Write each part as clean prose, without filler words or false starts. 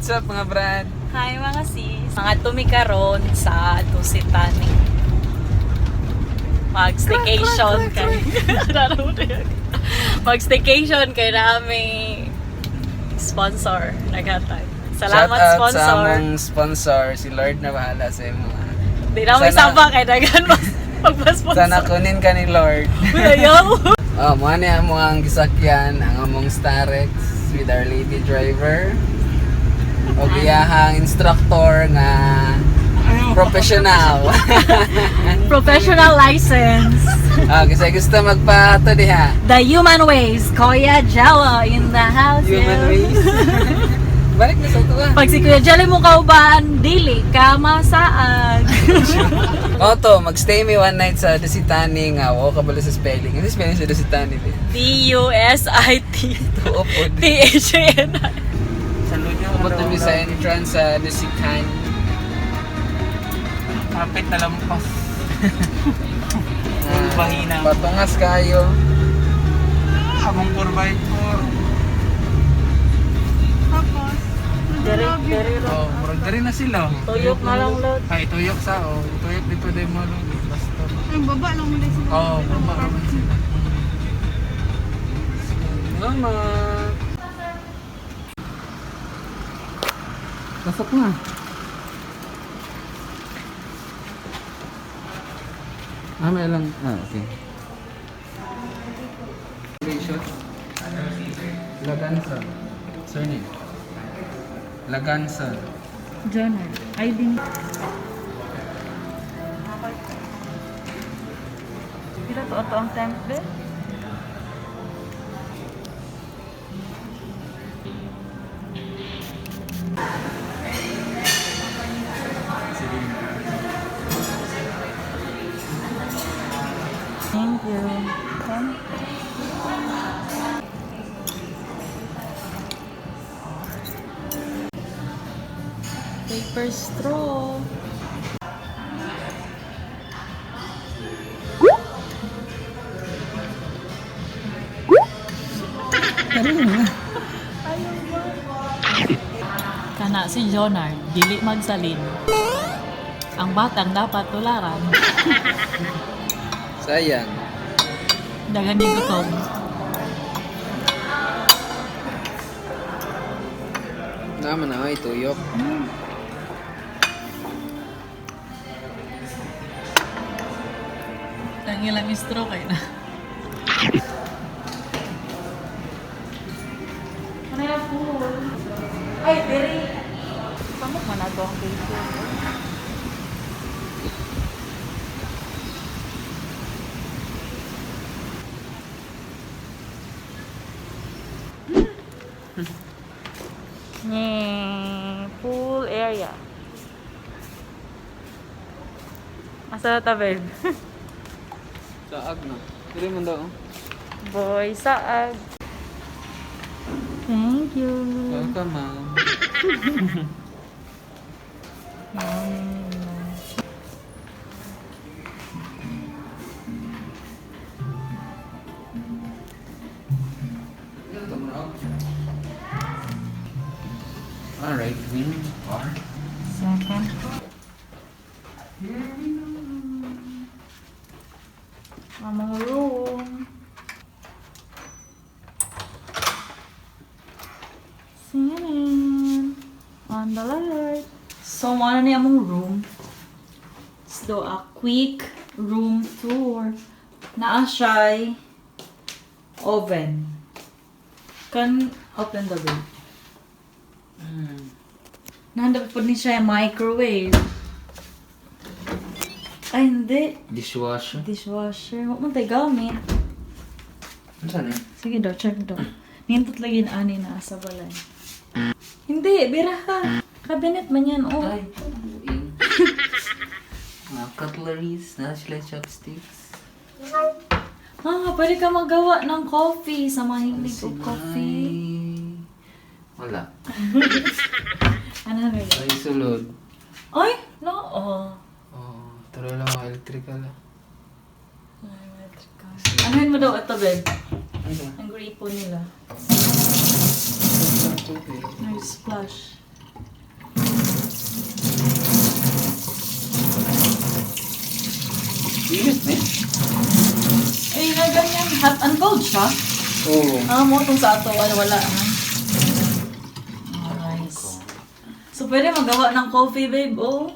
what's up mga brad? Hi mga sis. Mga tumikaron sa Dusitani. Mag-staycation kay. Mag-staycation kay namin sponsor naghatag. Salamat Shout out sponsor. sa among sponsor, si Lord na bahala sa imo. Di na may Sana- sabak kay dagan magpa-sponsor. Sana kunin ka ni Lord. Ayaw. Oh, mo ni amo ang gisakyan ang among Starex with Our Lady driver. O giyahang instructor nga professional. Professional license. Kasi gusto magpato diha. The Human Ways, Kuya Jello in the house. Human waste. Balik na sa tuwa. Pag si Kuya Jello mo kauban, dili ka masaag. Oto, magstay me one night sa Dusitani nga. Wow, kabalo sa spelling. Ano spelling sa Dusitani? D-U-S-I-T Tuo po. T-H-A-N-I. Abot namin sa entrance sa Dusitani. Kapit na lampas. Bahina. Patungas kayo. Habang 4x4. Tapos, Dari oh, murag dari na sila. Tuyok na lang lot. Ay, tuyok sa, oh. Tuyok dito din mo lang. Basta. Ay, baba lang muna sila. Oh, baba naman sila. Mama. Pasok na. May lang. Okay. Lagansa. Surname. Lagansa. Jonah, I din. Kita to ang template. Thank you. Paper straw. Kana si Jonard, dili magsalin. Ang batang dapat tularan. Sayang. Dagan ni gutom. Naman na ay tuyok. Ang ilang straw kayo na. Ano yung pool? Ay, diri. Pamuk man na to ang paper. Pool area. Asa na ta, babe? Saag na. Dili man daw. Boy, saag. Thank you. Welcome, ma'am. Alright, win or Second. Among room. Singing on the light. So, ano na among room? So, a quick room tour. Naa siya'y oven. Can open the door. Nanda po din siya yung microwave. Ay, hindi. dishwasher? Dishwasher. Huwag mo tayo gamit. Ano saan eh? Sige daw, check daw. Nintot lagi na ani na sa balay. Hindi, bira ka. Cabinet man yan, oh. Ay, buing. Mga cutleries, na sila chopsticks. Pwede ka magawa ng coffee sa mahilig o coffee. Ay, wala. Ano na ba yun? Ay, sulod. Ay, no, oh. Oh, tuloy lang mga electrical. Ay, electrical. Anuhin mo daw ito, babe? Ano? Ang gripo nila. Nag-splash. Hot and cold siya? Oo. Mo itong sa ato. Ay, wala. Alright. So, pwede magawa ng coffee, babe. Oh.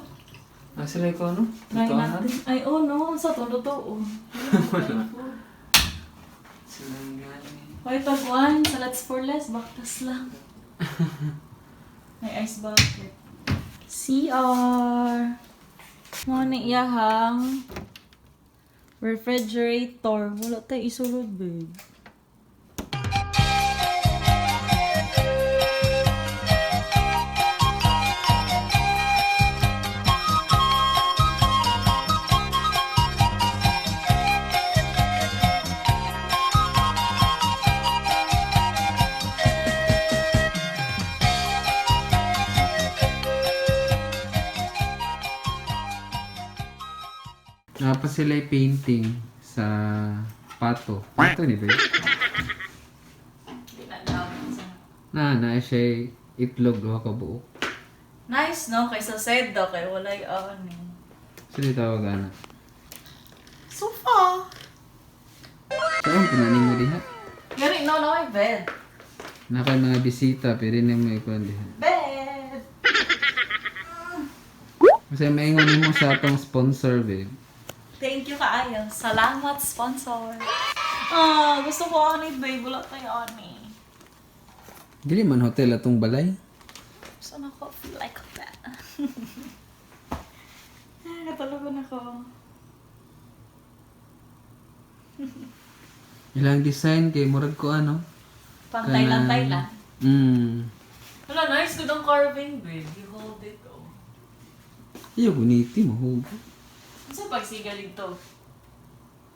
Sila ko, ano? Try Ito, natin. Ay, oh no. Sa ito, totoo. Sila nga eh. Why tag one? Sa Let's for Less. Baktas lang. May ice bucket. CR. Mga na iyahang refrigerator. Wala tayo isulod, babe. Napa sila painting sa pato. Pato ni babe. Na siya itlog lo ka buo. Nice, no? Kaysa seda, kay walay ani. Sino tawag ana? Sofa! Saan pinaning mo diha? Gari, no, may bed. Naka mga bisita pero na mo ikuan diha. Bed! Kasi maingon mo sa atong sponsor babe. Thank you kaayo. Salamat, sponsor. Gusto ko ani, babe. Wala tayo ani. Dili man hotel atong balay. Gusto na ko feel like that. Natulugan ako. Ilang design kay murag ko ano? Pantay-lantay lang. Wala, nice ko ng carving, babe. You hold it, oh. Iyo guniti mo hugo. Saan pagsigalig to?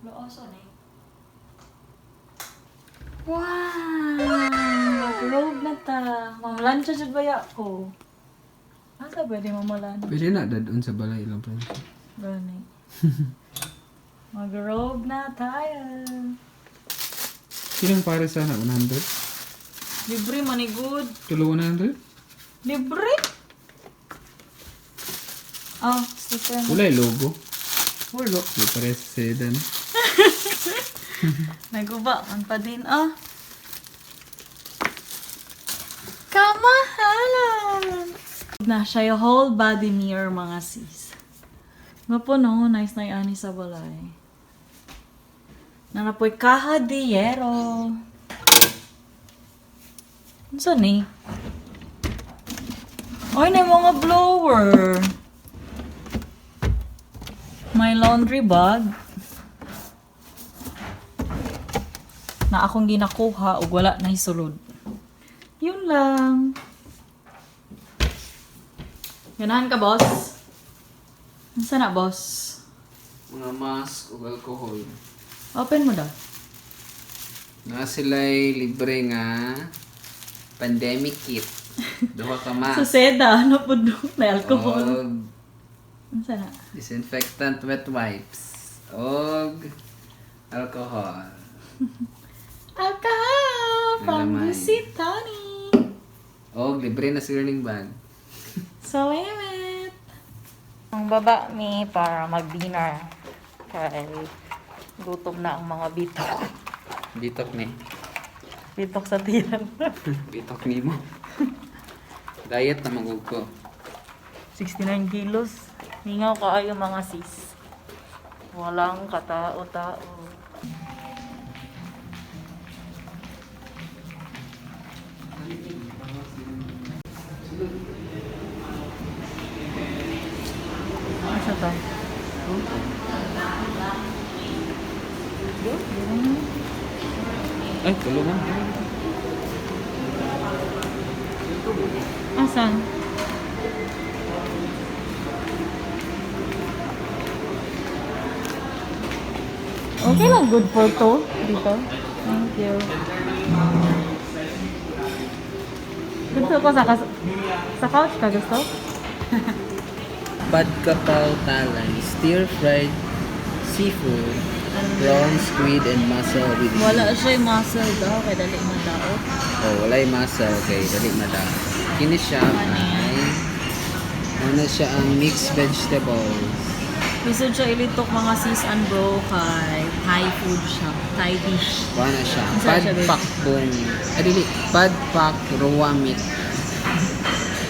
Looso na eh. Wow! Mag-robe na ta. Mamalansya siya ba ko? Asa pwede mamalan? Pwede na dadun sa balay lang pa. Gani. Mag-robe na tayo. Silang pare sana 100? Libre manigod. Tulo 100? Libre? Oh, sticker na. Ulay logo. Ulo. Di pare sa sedan. Naguba man pa din, oh. Kamahalan! Na siya yung whole body mirror, mga sis. Nga po, no? Nice na yung ani sa balay. Nanapoy kaha de yero. Ano saan eh? Ay, na yung mga blower. My laundry bag. Na akong ginakuha ug wala na hisulod. Yun lang. Ganahan ka, boss? Ano na, boss? Mga mask o alcohol. Open mo daw. Nga sila'y libre nga pandemic kit. Duha ka Sa mask. seda, ano po doon? May alcohol. Og Ano na? disinfectant wet wipes. Og alcohol. Alcohol from Nalamay. Lusitani. Og libre na sirling bag. So, limit. Ang baba ni para mag-dinner. Kaya gutom na ang mga bitok. Bitok ni. Bitok sa tiyan. Bitok ni mo. Diet na magug ko. 69 kilos. Hingaw kaayo mga sis. Walang katao-tao. Ano siya to? Ay, tulungan. Asan? Okay lang, good for to dito. Thank you. Gusto ko sa couch ka gusto? Bad kapaw talay, stir-fried seafood, prawn, squid, and mussel with Wala siya yung muscle daw, kaya dali madaot. Oh, walay mussel, okay, dali mada. Kini siya ay ano siya ang mixed vegetables. Gusto siya ilitok mga sis and bro kay Thai food siya. Thai dish. Kuha na siya. Ang sarap siya, Pad pak bong. Dili. Pad pak raw meat.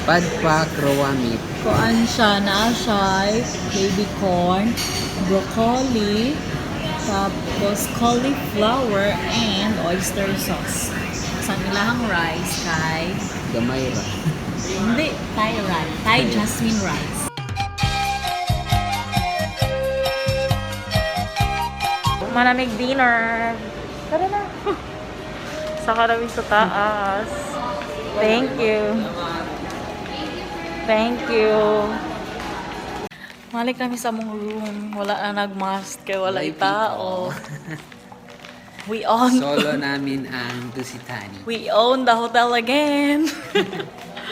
Pad pak raw meat. Kuan siya na siya, baby corn, broccoli, tapos cauliflower, and oyster sauce. Sa ilahang rice kay Gamay ra. hindi, Thai rice. Thai jasmine rice. Maraming dinner. Tara na. Saka namin sa taas. Thank you. Thank you. Malik kami sa mong room. Wala na nag-mask kaya wala May itao. We own Solo namin ang Dusitani. we own the hotel again.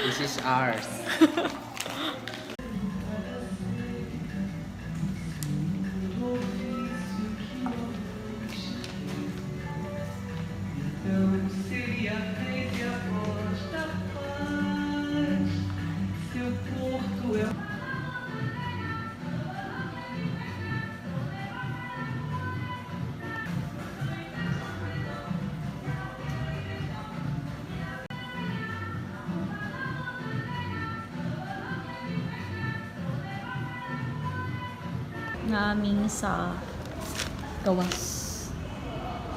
This is ours. Namin sa gawas.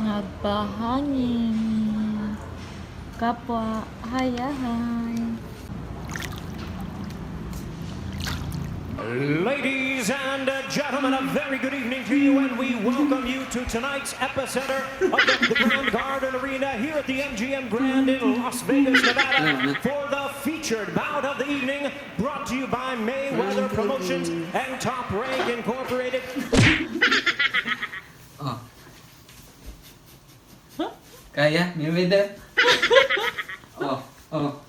Nagbahangin. Kapwa hayahay. Ladies and gentlemen, a very good evening to you, and we welcome you to tonight's epicenter of the Grand Garden Arena here at the MGM Grand in Las Vegas, Nevada, for the featured bout of the evening, brought to you by Mayweather Promotions and Top Rank Incorporated. Oh. Kaya? Mayweather? Oh. Oh.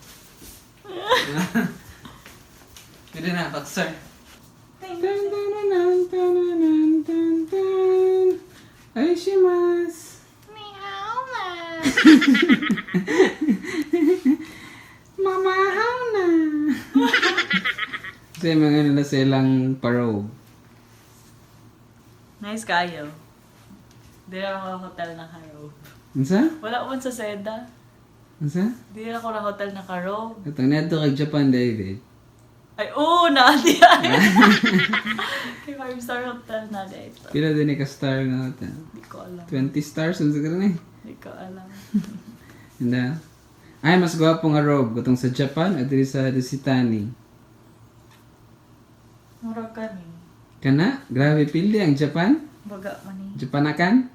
Pwede na, boxer. Ay, shimasu. Mamahaw na. Kasi mga nila silang parobe. Nice kayo. Di na ako hotel na karob. Unsa? Wala ko sa Seda. Unsa? Di na ako na hotel na karob. Ito na ito kay Japan, David. Ay, oo, naadi yan. Kay 5-star hotel na dito. Pila din ka star na hotel? Di ko alam. 20 stars, unsa ka rin eh. Di ko alam. Handa. Ay, mas gwapo nga robe. Kutong sa Japan, at diri sa Dusitani. Murag ka ni. Kana? Grabe pildi ang Japan. Baga man ni. Japanakan?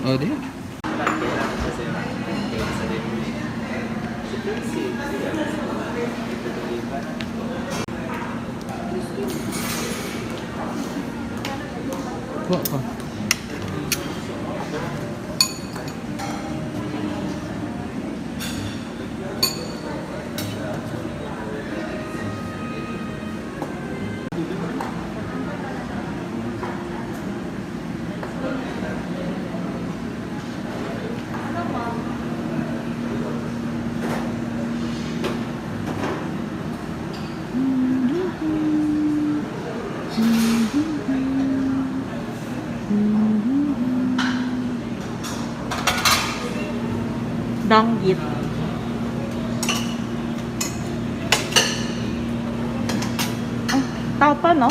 Oh, dia. Apa? Danggit. Ah, tapa, no?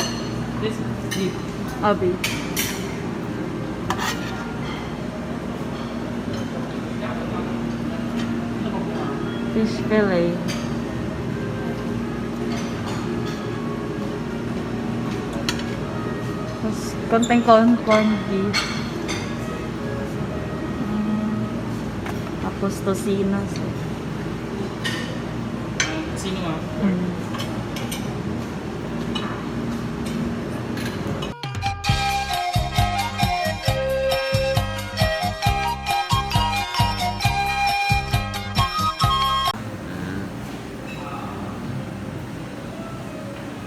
This is deep. Abi. Fish fillet. Tapos, konting corn beef. Tapos, tocinas. Sino ma?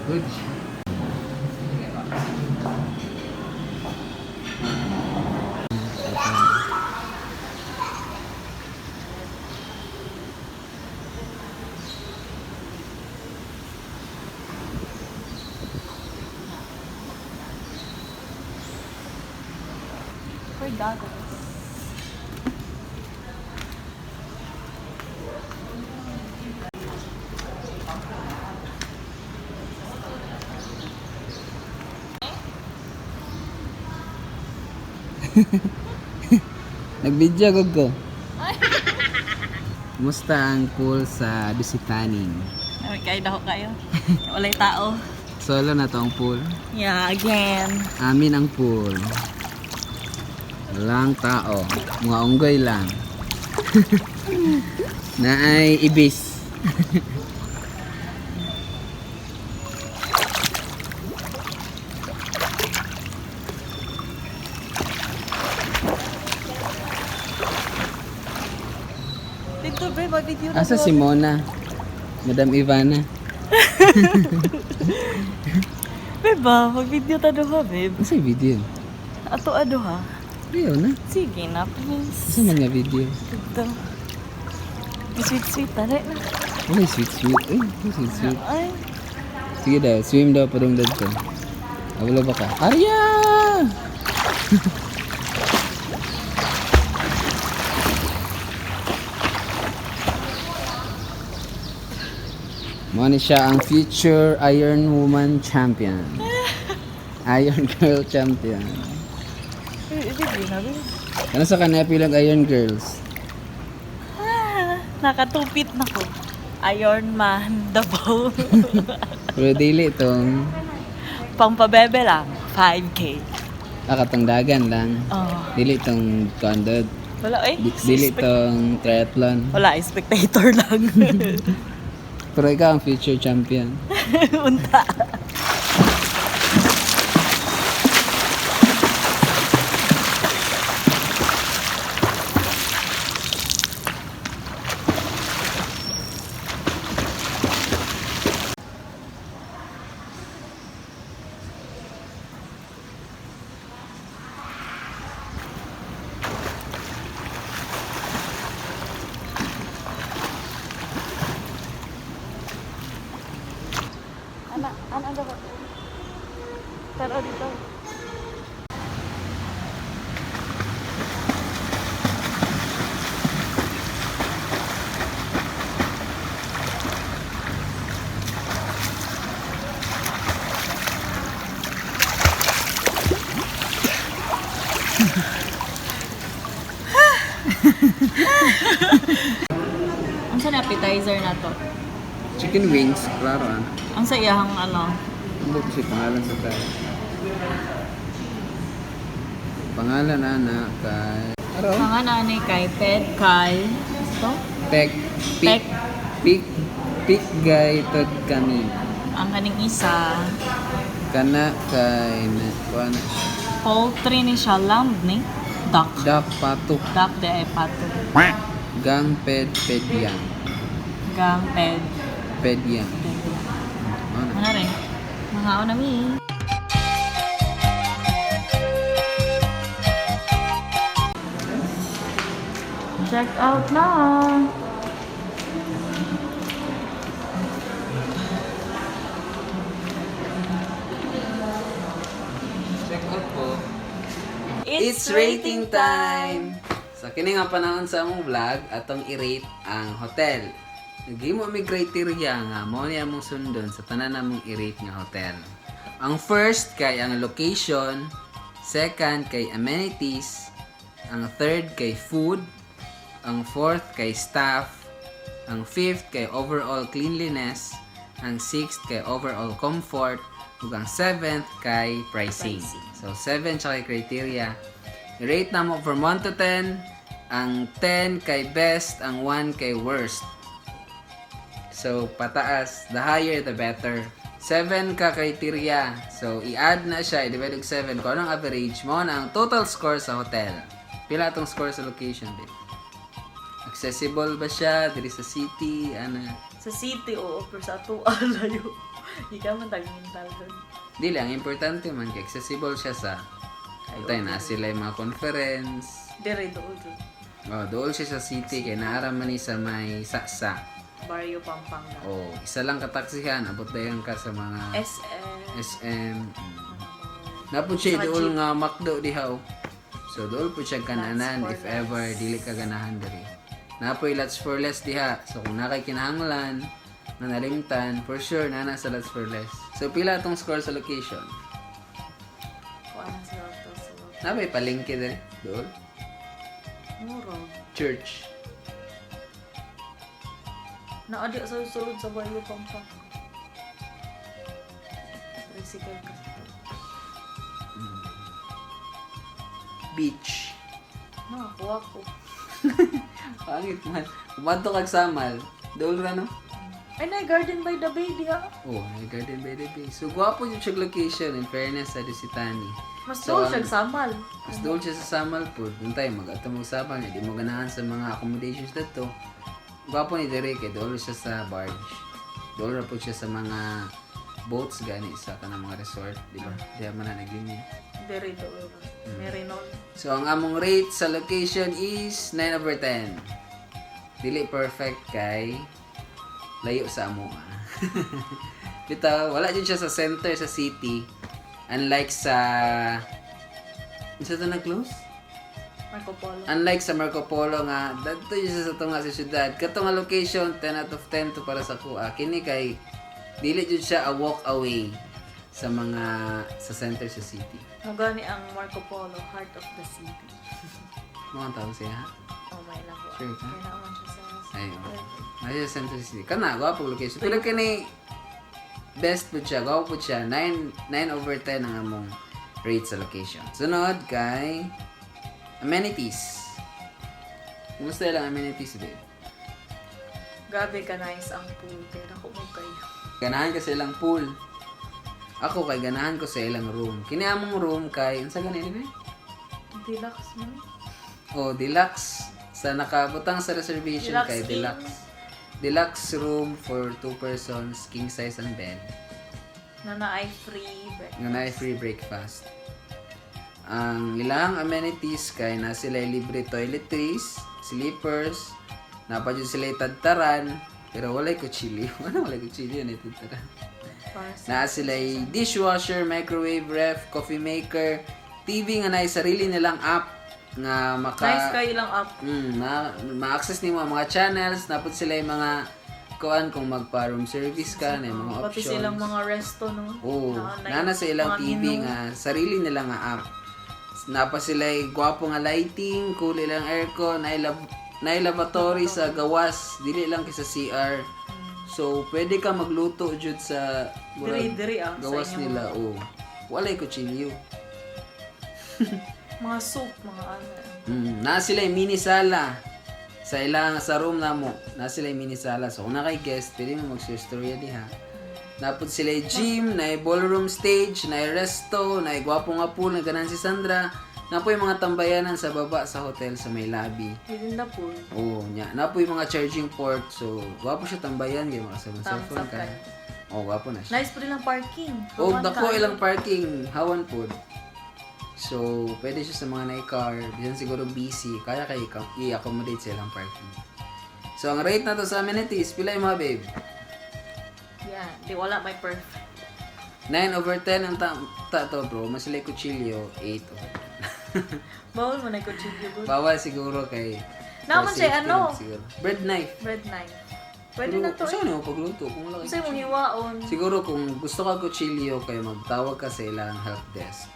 Good goggles. Nag-video ko. Kumusta ang pool sa Dusitaning? Ay, kayo daw kayo. Walay tao. Solo na to ang pool. Yeah, again. Amin ang pool. Walang tao. Mga unggoy lang. Na ay ibis. Dito, pre, mag-video na. Asa si Mona? Madam Ivana. Beba, mag-video ta doha, babe. Asa yung video? Ato ado ha. Ayaw na. Sige na, please. Asa man nga video? Dito. Sweet-sweet, tara na. Ay, sweet. Ay, sweet. Ay. Sige daw, swim daw parang dito. Wala ba ka? Arya! Muna siya ang future Iron Woman champion. Iron Girl champion. Video na, babe. Ano sa kanaya pilang Iron Girls? Nakatupit na ko. Iron Man, Davao. Pero dili itong Pangpabebe lang, 5K. katangdagan lang. Oh. Dili itong condod. Wala eh. Dili itong triathlon. Wala, spectator lang. Pero ikaw ang future champion. Unta. Ano daw? Pero dito. Ang sa appetizer na to? Chicken wings, klaro ah. Ang sa iyahang ano? Ano kasi pangalan sa tayo? Pangalan na kay... Aro? Mga nanay kay Ped Kal. Ito? Pek. Pek. Pik gay tod kami. Ang kaning isa. Kana kay... Kuha na siya. Poultry ni siya. Lamb ni. Duck. Dak patok. Duck de ay pato. Gang pedyang. Gang Ped. Pedyang. Ano? Ano rin? Mga ako nami. Check out na. Check out po. It's rating time! So, kini nga panahon sa among vlog, atong i-rate ang hotel. Nagimo mi criteria nga mo niya mong sundon sa tanan namong i-rate nga hotel. Ang first kay ang location, second kay amenities, ang third kay food, ang fourth kay staff, ang fifth kay overall cleanliness, ang sixth kay overall comfort, ug ang seventh kay pricing. So 7 siya kay criteria. I-rate na mo from 1 to 10, ang 10 kay best, ang 1 kay worst. So, pataas. The higher, the better. 7 ka criteria. So, i-add na siya. I-divide og 7. Kung anong average mo na ang total score sa hotel. Pila itong score sa location, babe? Accessible ba siya? Diri sa city? Ano? Sa city, oo. Pero sa ato, alayo. Ikaw man tag-mental doon. Dili, ang importante man kay accessible siya sa tayo na sila yung mga conference. Dire, doon. Doon siya sa city kay naara man ni sa may saksa. Barrio Pampanga. Isa lang kataksihan, abot dayon ka sa mga SM. SM. Napod siya doon nga McDo dihaw. So dool po siya kananan Lots if for ever less. dili ka ganahan diri. Napoy lots for less diha. So kung nakay kinahanglan na nalimtan, for sure nana sa lots for less. So pila atong score sa location? Kung ano sila to. So, Napoy palengke diri. Dool. muro. Church. Naadi sa sulod sa bayo pampa. Tricycle ka. Beach. Nakakuha ko. Pangit man. Umadto kag Samal. Dool ra no? Ay, na Garden by the Bay, di ha? Oh, may Garden by the Bay. So gwapo yung siya location in fairness sa Dusitani. Mas So, doon siya samal. Mas doon siya sa Samal po. Doon tayo mag-ato mag-samal. Hindi mo ganahan sa mga accommodations dito. Gwapo ni Derek eh. Doon siya sa barge. Doon po siya sa mga boats gani sa kanang mga resort. Di ba? Di man na naglinya. Dere doon. Merenol. So ang among rate sa location is 9/10. Dili perfect kay layo sa amo. Bitaw, wala din siya sa center sa city. Unlike sa isa to na-close? Marco Polo. Unlike sa Marco Polo nga, dito siya sa tunga sa syudad. Kato nga location, 10 out of 10 to para sa kuha. Kini kay, dili jud siya a walk away sa mga, sa center sa city. Mugani ang Marco Polo, heart of the city. Mga tao siya, ha? Oh, may lako. Sure ka? Kaya naman siya sa... Ay, nasa sa center sa city. Kana, gwapo location. Pero kini, best po siya, gwapo po siya. 9/10 ang among rate sa location. Sunod kay amenities. Kumusta lang amenities, babe? Gabi ka nice ang pool. Kaya ako mo kayo. Ganahan ka sa ilang pool. Ako kay ganahan ko sa ilang room. Kini among room kay unsa ganini ba? Deluxe mo. Oh, deluxe sa nakabutang sa reservation Deluxe kay king. deluxe. Deluxe room for 2 persons, king size ang bed. Na ay free breakfast. Nga na free breakfast. Ang ilang amenities kay na sila libre toiletries, sleepers, napadyo sila tadtaran, pero walay kutsilyo. Ano walay kutsilyo na tadtaran? Para sa... Na sila dishwasher, microwave, ref, coffee maker, TV nga na sarili nilang app nga Nice kayo lang up. ma-access nimo ang mga channels, napod sila yung mga kuan kung magpa-room service ka na yung mga Pati options. silang mga resto, no? Oo, Na- nana sa ilang mga TV menu. nga sarili nila nga app. Napa sila gwapo nga lighting, cool ilang aircon, na lavatory sa gawas, dili lang kay sa CR. So, pwede ka magluto jud sa Diri-diri sa gawas inyong nila. Oh. Walay kutsilyo. mga soup, mga ano. Na sila yung mini sala sa ilang sa room na mo. Na sila yung mini sala. So kung na kay guest, pwede mo mag-storya diha. Napod sila yung gym, na yung ballroom stage, na yung resto, na yung gwapo nga pool na ganan si Sandra. Na po yung mga tambayanan sa baba sa hotel sa may lobby. Within the pool. Oo, nya. Na po yung mga charging port. So, gwapo siya tambayan. Kaya makasama sa Thumbs cellphone up ka. kayo. Oo, gwapo na siya. Nice po rin ang parking. O, Hawan dako ka. ilang parking, hawan po. So, pwede siya sa mga na-car, diyan siguro busy, kaya kayo i-accommodate sa ilang parking. So, ang rate na to sa amenities, pila yung mga babe? Yeah, di wala may perfect. 9/10 ang to bro, masilay kutsilyo, 8/10. Bawal mo na yung kutsilyo, bro. Bawal siguro kay... Naman for siya, safety ano? lang siguro. Bread knife. Bread knife. Pwede na to Saan eh. mo pagluto? Kung wala Kasi kay mong hiwaon. siguro kung gusto ka kutsilyo, kayo magtawag ka sa ilang help desk.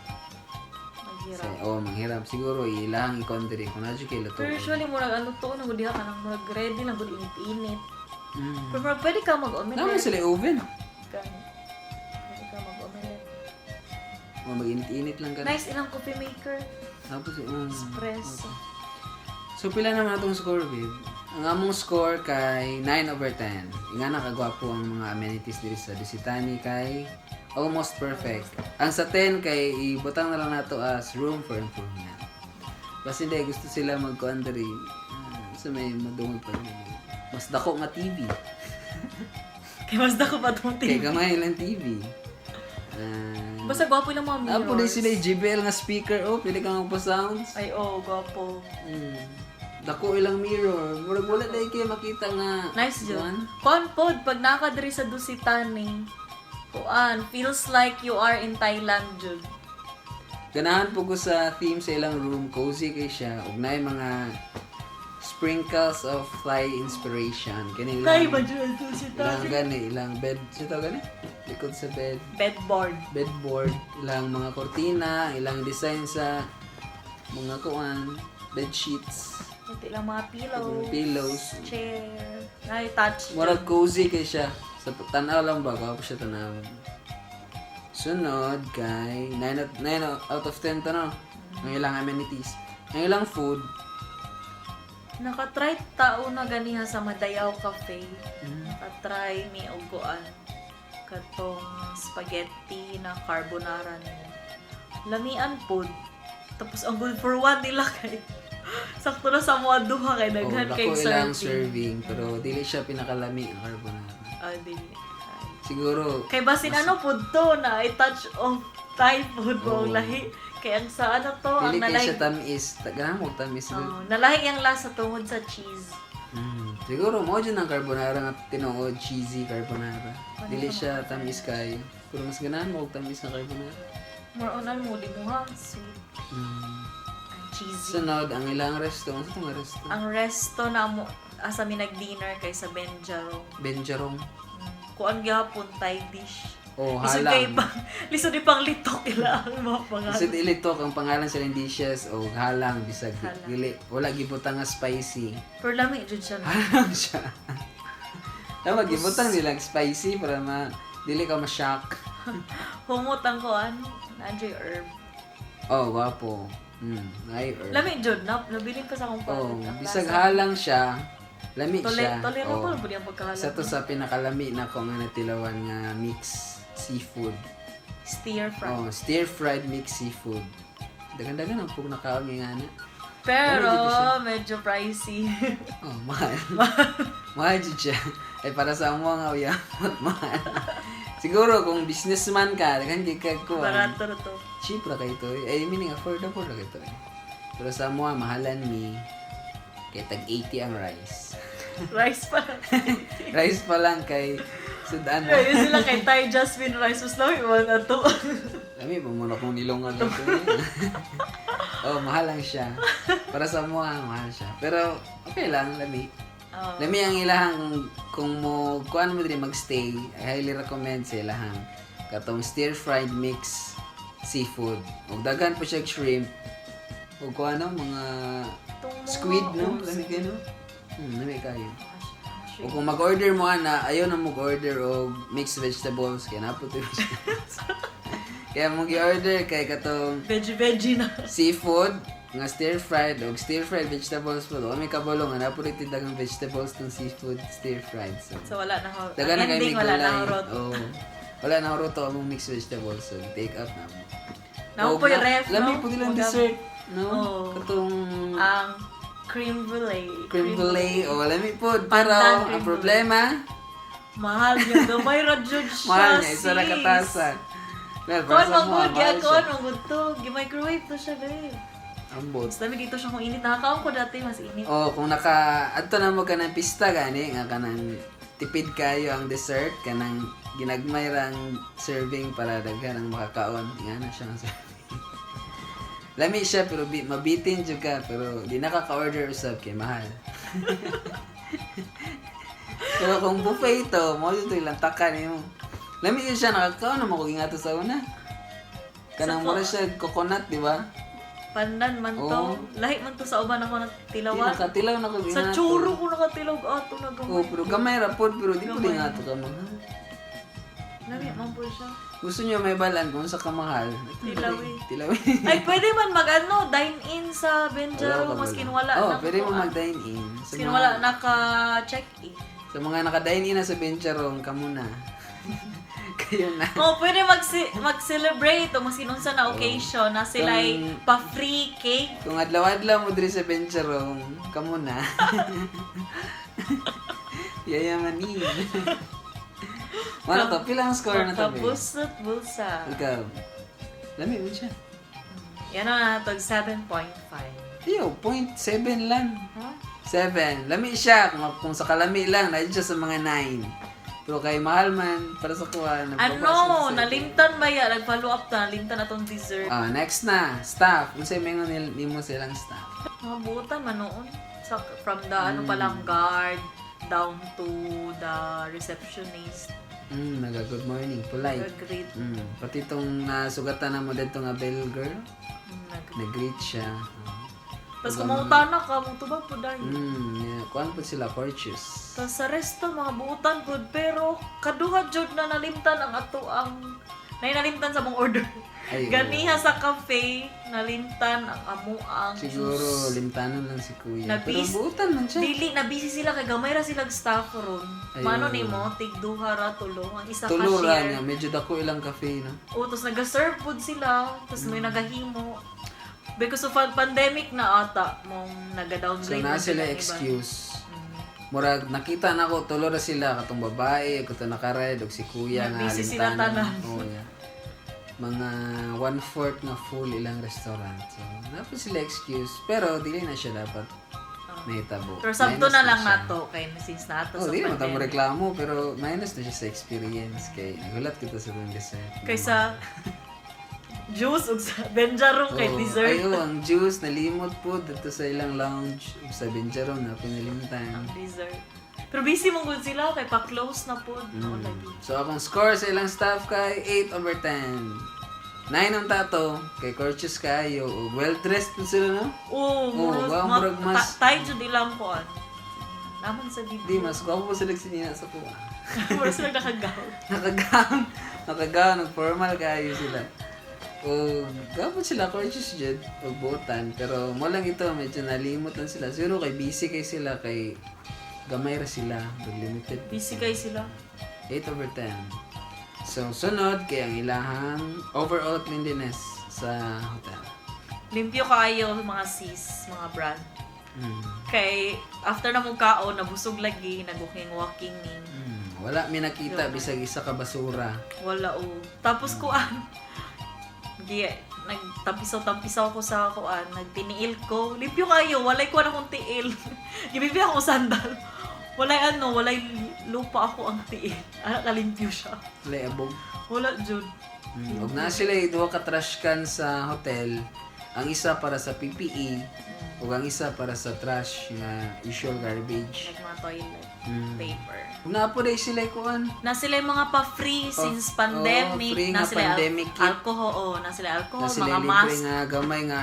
Maghirap. Manghirap. Siguro, ilang i-country. Kung na kayo luto. Pero usually, murag ano to, nagudi ka nang mag-ready lang, gudi init-init. Mm. Pero pwede ka mag-omelette. Naman sila yung oven. Gani. Pwede ka mag-omelette. O mag-init-init lang ka. Nice ilang coffee maker. Tapos, Espresso. So, pila naman itong score, babe? Ang among score kay 9/10. Nga nakagwapo ang mga amenities dito sa Dusitani kay almost perfect. Ang sa 10 kay ibutang na lang nato as room for improvement. Kasi hindi, gusto sila mag-kuan diri. Sa may madungog pa rin. Mas dako nga TV. Kaya mas dako pa itong Kay TV. gamay lang TV. Basta gwapo lang mga mirrors. Apo din sila yung JBL nga speaker. Oh, pili ka nga pa sounds. Ay, gwapo. Dako ilang mirror. Murag wala na kayo makita nga. Nice, Jo. kuan. Konpod, pag nakadiri sa Dusitani, feels like you are in Thailand, Jud. Ganahan po ko sa theme sa ilang room, cozy kay siya. Ug naay mga sprinkles of Thai inspiration. Kani Tay, ilang, ba dyan ito si ilang gani, ilang bed, sito gani? Likod sa bed, Bedboard. bedboard, ilang mga kortina, ilang design sa mga kuan, bed sheets, Ito lang mga pillows. pillows. Chair. Ay, touch. Murag cozy kay siya. Sa tanaw lang ba? Ako siya tanaw. Sunod kay 9 out of 10 to no. Ang ilang amenities. Ang ilang food. Nakatry tao na ganiha sa Madayaw Cafe. Nakatry mi og kuan. Katong spaghetti na carbonara nila. Lamian pod. Tapos ang good for one nila kay sakto na sa mga duha kay Oh, daghan kay dako ilang serving. pero dili siya pinakalami ang carbonara. Ah, dili. Siguro Kay basin ano pod to na I touch of Thai food mo Oo. lahi. Kay ang sa ano to, ang dili kay nalahi. siya tamis. Ganahan mo tamis. Nalahi ang lasa tungod sa cheese. Siguro mo dyan ang carbonara nga tinuod cheesy carbonara. Dili siya tamis kayo. Pero mas ganahan mo og tamis na carbonara. More on mo, di mo ha, sweet. Mm. Ang cheesy. Sunod ang ilang resto. Ano sa itong resto? Ang resto na mo, asa mi nag-dinner kay sa Benjaro. Benjarong. Kuan gyapon Thai dish. Oh, Lisod kay halang. pa, lisod di pang litok ila ang mga pangalan. Kasi ilitok ang pangalan sa dishes o halang bisag Halang. dili wala gibutang nga spicy. Pero lami jud siya. No? Halang siya. Dapat gibutang nila spicy para dili ka ma-shock. Humot ang kuan, Andre herb. Oh, wapo. Ay, Lami jud na, nabiling ko sa akong Oh, palate. Ang bisag lasa. halang siya. Lami siya. Tolerable Oh. po yung pagkahalang. Isa to sa pinakalami na ko nga natilawan nga mix seafood. Stir fry. Oh, stir-fried mixed seafood. Dagan-dagan ang pug nakaon nga na. Pero, Ano dito siya? medyo pricey. Oh, mahal. Mahal dyan siya. Ay, para sa mo nga uyamot, mahal. Siguro, kung businessman ka, dagan di ka kuha. Barato na to. Cheap ra kay ito. Eh, meaning affordable ra kay ito. Pero sa mo, mahalan ni kay tag 80 ang rice. Rice pa lang. Rice pa lang kay sudan mo. Yun sila kay Thai Jasmine Rice. Mas lami mo na to. Lami, muna kong nilungan lang ito. Oh, mahal lang siya. Para sa mo, mahal siya. Pero, okay lang, lami. Oh. Lami ang ilahang kung mo kuan mo diri magstay, I highly recommend sa ilahang katong stir-fried mix seafood. Ug daghan po siya shrimp. Ug kuan ano mga squid no, lami kayo no. Lami kayo. O kung mag-order mo ana, ayaw na mag-order og mixed vegetables kaya na po to. Kaya mo gi-order kay katong Veggie na. seafood nga stir-fried o stir-fried vegetables po. O may kabalong nga napulit dagang vegetables ng seafood stir-fried. So, So wala na ho. dagan na kayo Ending, may wala na gulay. ho rot. Oo. Wala na ho roto among mixed vegetables. So, take out na mo. Naku po yung ref, Lami no? po nilang Magam- dessert. No? Oo. Katong Ang cream brulee. cream brulee. O, lami po. Pero, Pandan cream ang problema, Mahal yun. Gamay ra jud siya. mahal niya. Isa na katasan. Well, Kuan para sa mo, magod, mahal kuan siya. magod to. Gi-microwave to siya, babe. Ambot. Mas dami dito siya kung init. Nakakaon ko dati, mas init. Oh, kung adto na mo ka ng pista gani nga kanang tipid kayo ang dessert kanang ginagmay rang serving para daghan ang makakaon. Nga na siya ang serving. Lami siya pero mabitin jud ka pero di nakaka-order usab kay mahal. Pero kung buffet ito, mo dito ilang takan nimo. Lami yun siya nakakaon na mo kung ingato sa una. Kanang mura siya coconut, di ba? Pandan man to. Oo. Lahi man to sa uban ako ng Di tilawan. nakatilaw na ko Sa churo ko nakatilaw ato na Oh, gamay. pero gamay ra pod pero di po din nga to ka mahal. Lami man po siya. Gusto niyo may balan kung sa kamahal. Tilawi. Tilawi. Ay, pwede man mag-ano, dine-in sa Benjaro, Wala ka maskin wala. wala Oh, na pwede mo kuan. mag-dine in. Sa Maskin mga, wala naka-check-in. sa mga naka-dine in na sa Bencharong, kamo na. Kayo na. Oh, pwede mag-celebrate o maskin unsa na occasion na sila'y Kung- pa-free cake. Kung adlaw-adlaw mo diri sa Bencharong, kamo na. Yayamanin. Ano to? Pilang score na to, babe? Pagkabusot bulsa. Ikaw. Lami mo siya. Yan na natog 7.5. Iyo, 0.7 lang. Ha? 7. Lami siya. Kung sa kalami lang, na siya sa mga 9. Pero kay mahal man para sa kuan. Ano, nalimtan ba yan? Nag-follow up na, nalimtan na tong dessert. Next na, staff. Unsay may nimo silang staff? Mga buutan man noon. From the ano palang guard down to the receptionist. Good morning, polite. Nag-greet. Pati itong nasugatan na mo dito nga bell girl, nag-greet siya. Tapos kumunta na ka, mong tuba po dahil. Yeah. Kuan po sila, courteous. Tapos sa resto, mga buutan po. Pero kaduha jud na nalimtan ang ato ang... nalimtan sa mong order. Ay, Ganiha sa cafe, nalimtan ang amuang siguro, limtanon lang si kuya. Nabis- Pero buutan man siya. Dili, nabisi sila kay gamay ra silang staff ron. Ayun. Mano ni mo, tigduha ra tulong. Ang isa Tuluran cashier. nga, medyo dako ilang cafe, no? O, tapos nag-serve food sila. Tapos may nagahimo. Because of pandemic na ata, mong So, naga-downgrade. na na sila iba. excuse. Murag, nakita na ko, tulo na sila, katong babae, katong nakaride, og si kuya nga, Busy sila limtanon. tanan. Oo, yeah. Mga 1/4 na full ilang restaurant. So, napo sila excuse. Pero, dili na siya dapat mahitabo. Pero sabto Minus na lang siya. nato kay since nato Oh, sa di naman tamo pandemic. reklamo, pero minus na siya sa experience. Kay, nagulat kita sa itong dessert. Kaysa juice ug sa benjaron kay Oo. dessert. Ayo, ang juice, nalimot po dito sa ilang lounge. Sa Benjaron na pinalimtan. Ang dessert. Pero busy mong good sila kay pa-close na po. Lagi. So, akong score sa ilang staff kay 8/10. 9 ang tato, kay courteous kayo. Well-dressed po sila, no? Oo, murag mas- tayo jud ilang ko naman sa Di, video. mas gwapo po sila sinina sa kuha. Mura sila nakagaw. Nakagaw, nag-formal kayo sila. O, gapon sila, courteous dyan, o buotan. Pero mo lang ito, medyo nalimot lang sila. Siguro kay busy kay sila, kay gamay ra sila, limited. Busy kay sila. 8/10. So, sunod kay ang ilahang overall cleanliness sa hotel. Limpyo kayo mga sis, mga brand. Kay after na mong kaon, nabusog lagi, nag-walking ni. Wala may nakita bisag isa ka basura. Wala o. Tapos kuan. Nagtampisaw-tampisaw ko sa kuan, nagtiniil ko. Limpyo kayo, walay kuan akong tiil. Gibibi ako sandal. Walay lupa ako ang tiil. Kalimpyo siya. Wala abog. Wala jud. Ug na sila duha ka trash can sa hotel. Ang isa para sa PPE ug ang isa para sa trash nga usual garbage. Like mga toilet paper. Ug na po day sila kuan. Na sila yung mga pa-free since pandemic. free Na nga sila pandemic kit. alcohol. Na sila alcohol, Na sila mga libre mask. nga gamay nga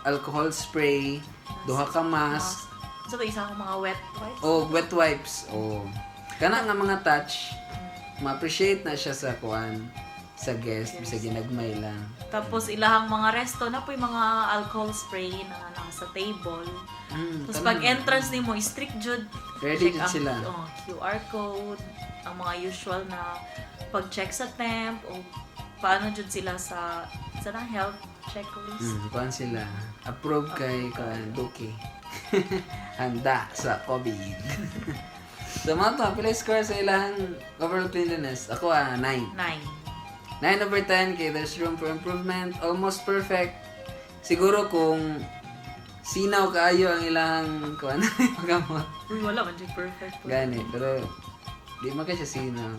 alcohol spray, duha ka mask. So, isa akong mga wet wipes. Wet wipes. Kana nga mga touch, ma-appreciate na siya sa kuan sa guest bisag ginagmay lang. Tapos ilahang mga resto na po yung mga alcohol spray na nasa table. Tapos pag entrance ni mo, strict jud. Ready Check jud ang sila. QR code, ang mga usual na pag-check sa temp, o paano jud sila sa health checklist. Kuan sila. Approve kay kuan Duki. Handa sa COVID. So mga to, pila score sa ilang overall cleanliness? Ako 9. 9. 9/10 kay there's room for improvement. Almost perfect. Siguro kung sinaw kaayo ang ilang kuan pagkamot. Uy, wala man jud perfect. Gani, pero di man siya sinaw.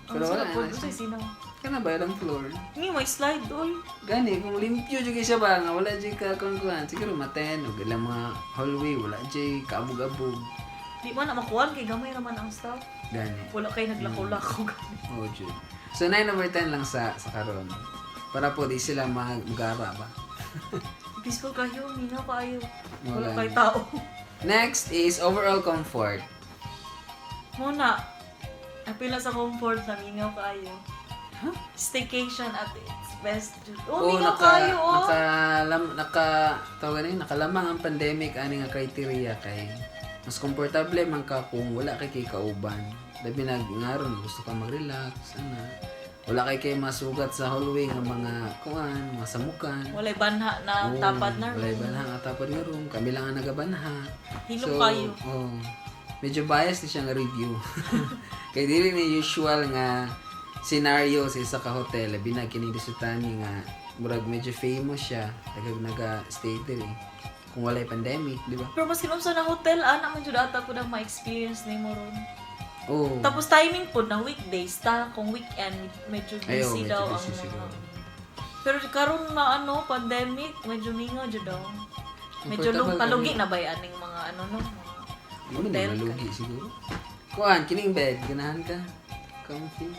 Pero wala po, na. sinaw. Kana ba ilang floor? Ni may slide oy. Gani, kung limpyo jud siya ba nga wala jud ka kuan siguro maten ug ilang mga hallway wala jud kaabog-abog. Di man na makuhan kay gamay naman ang staff. Gani. Wala kay naglakaw-lakaw gani. Oh, jud. So 9/10 lang sa karon. Para po di sila magara ba. Peaceful kayo, minaw kayo. Wala. Wala kay tao. Next is overall comfort. Muna, apila sa comfort na minaw kayo. Staycation at its best. Minaw kayo, nakalamang ang pandemic ani nga criteria kay mas komportable man ka kung wala kay kauban. Labi na ngaron gusto ka mag-relax ana. Wala kay masugat sa hallway nga mga kuan, mga samukan. Walay banha na tapad na Walay room. banha nga tapad nga room. Kami lang ang nagabanha. Hilong kayo. Medyo biased ni siya nga review. Kay dili ni usual nga scenario sa isa ka hotel. Labi na kinidisutan nga murag medyo famous siya. Naga-stay there kung walay pandemic, di ba? Pero mas kinunsa na hotel, ana man jud ata ko nang ma-experience ni mo ron. Oh. Tapos timing po na weekdays ta, kung weekend medyo Ay, busy medyo daw busy ang siguro. Pero karon na pandemic, medyo mingaw jud daw. Medyo Comfortable palugi kami. na ba aning mga mga Ano hotel na malugi siguro. Kuan, kining bed, ganahan ka. Comfy.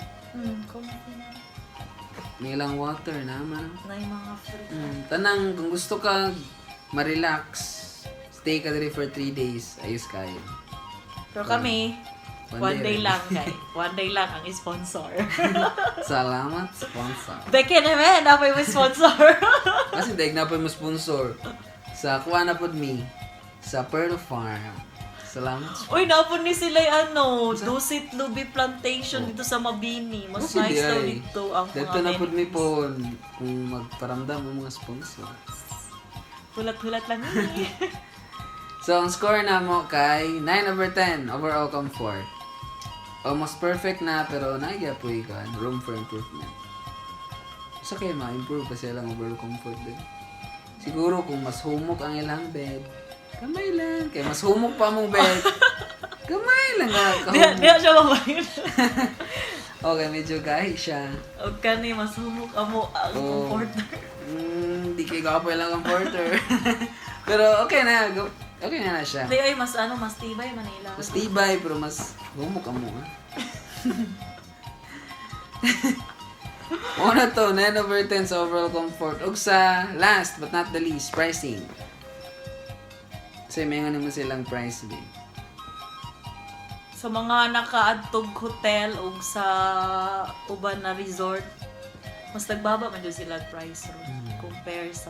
comfy May ilang water naman. na yung mga free. Tanang, kung gusto ka ma-relax, stay ka diri for 3 days, ayos kayo. Pero kami, One one day day rin. lang guys. One day lang ang sponsor. Salamat, sponsor. Beke naman, napay mo sponsor. Kasi daig na po mo sponsor sa kuha na po me sa Pearl Farm. Salamat. Uy, napon ni sila Dusit Lubi Plantation dito sa Mabini. Mas Kasi nice di daw ay. dito ang Dito mga na po menu. me po kung magparamdam ang mga sponsor. Hulat-hulat lang ni. So, ang score na mo kay 9/10 overall comfort. Almost perfect na, pero nagya po ikan. Room for improvement. So, kaya ma-improve kasi lang overall comfort din. Siguro kung mas humok ang ilang bed, kamay lang. Kaya mas humok pa mong bed, kamay lang nga. Di siya mamayin. Okay, medyo gahi siya. O kani, mas humok amo ang Oh. comforter. Di kayo kapoy lang ang comforter. Pero okay na. Okay na siya. Di ay, mas tibay Manila. Mas tibay, pero mas humok ka mo, ha? Una to, 9/10 sa overall comfort. Ug sa last but not the least, pricing. Kasi may nga naman silang price din. Sa mga nakaadtog hotel o sa uban na resort, mas nagbaba man dyan sila price ron compare sa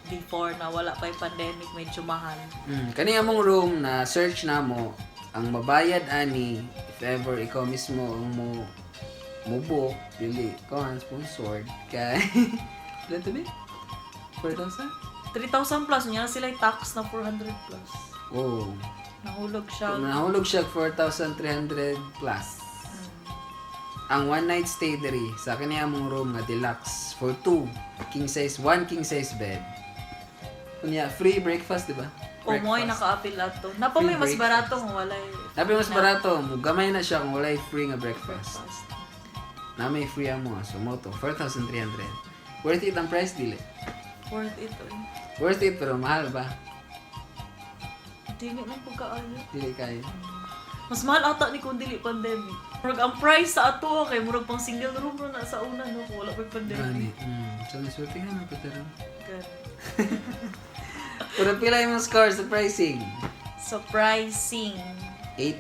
before na wala pa yung pandemic, medyo mahal. Kani among room na search na mo, ang mabayad ani, if ever ikaw mismo ang mo book, dili, ikaw ang sponsored, kay, ilan to be? 4,000? 3,000 plus, niya sila yung tax na 400 plus. Oh. Nahulog siya. Nahulog siya 4,300 plus. Ang one night stay diri sa kaniya mong room nga deluxe for 2 king size, 1 king size bed. Kunya free breakfast, di ba? O mo'y naka-appeal ato. Napa may mas Free barato kung walay Nabi mas barato, gamay na siya kung walay free nga breakfast. breakfast. Na may free mo, so mo to 4,300. Worth it ang price dili. Worth it. Worth it pero mahal ba? Dili man pagkaayo. Dili kayo. Mas mahal ata ni kung dili pandemic. Murag ang price sa ato kay murag pang single room ro na sa una no kung wala pa pandemic. Gani. So nasulti ka na pero. Gani. Pero pila yung score sa pricing? So pricing 8.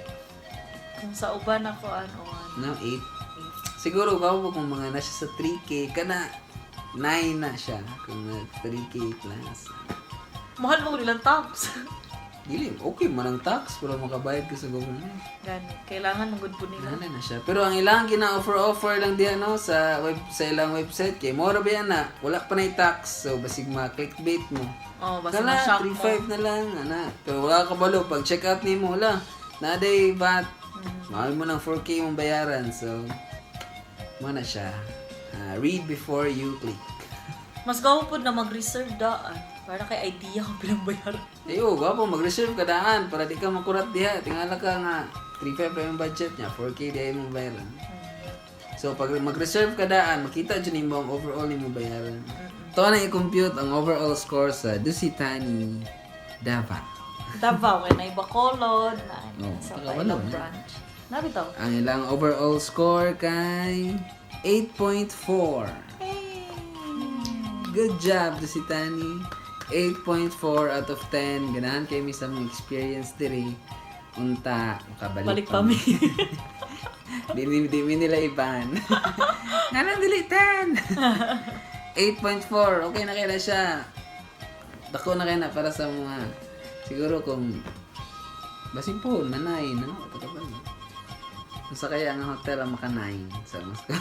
kung sa uban ako No, 8. Siguro bago kung mga na siya sa 3K, kana 9 na siya. Kung 3K plus. mahal mo nilang tax. Dili, okay man ang tax, pero makabayad ka sa government. Gani. Kailangan magud po nila. Nana na siya. Pero ang ilang gina-offer lang diyan no sa ilang website kay mo ra ba yan na wala pa na tax. So basig ma-clickbait mo. Oh, basta Kala ma-shock mo. 3.5 na lang ana. Pero wala ka balo pag check out nimo wala. Naday VAT. Mahal mo ng 4K mong bayaran. So mo na siya. Read before you click. Mas gawa po na mag-reserve daan. Para kay idea kung pilang bayaran. Ayo, gwapo mag-reserve ka daan para di ka makurat diha. Tingala ka nga 3.5 pa yung budget niya, 4K di mong bayaran. So pag mag-reserve ka daan, makita dyan mo ang overall ni mong bayaran. Ito na i-compute ang overall score sa Dusitani Davao. Davao, kay na Bacolod, na Oh, sa wala ilang na. branch. Nabitaw. Ang ilang overall score kay 8.4. Hey! Good job, Dusitani. 8.4 out of 10. Ganahan kayo mi sa mga experience diri. Unta, makabalik Balik pa mi. Di mi nila iban. Ngalan dilitan. 8.4. Okay na kaya na siya. Dako na kaya na para sa mga siguro kung basing po, manay, no? Sa kaya ang hotel ang makanain sa Moscow.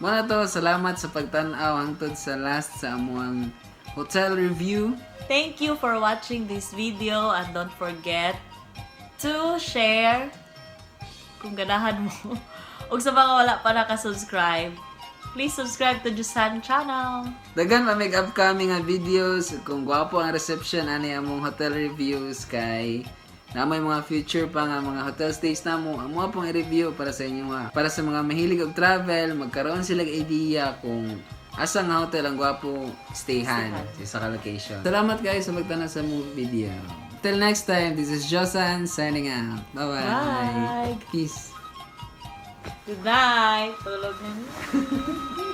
Muna to, salamat sa pagtanaw hangtod sa last sa amuang hotel review. Thank you for watching this video and don't forget to share kung ganahan mo. Ug sa mga wala pa naka-subscribe, please subscribe to Jusan channel. Dagan pa may upcoming nga videos kung gwapo ang reception ani among hotel reviews kay na may mga future pa nga mga hotel stays na mo, ang mga pong i-review para sa inyo nga. Para sa mga mahilig og travel, magkaroon sila idea kung asa nga hotel ang gwapo stayhan sa location. Salamat guys sa magtanong sa mong video. Till next time, this is Josan signing out. Bye-bye. Bye. Peace. Good night. Tulog na.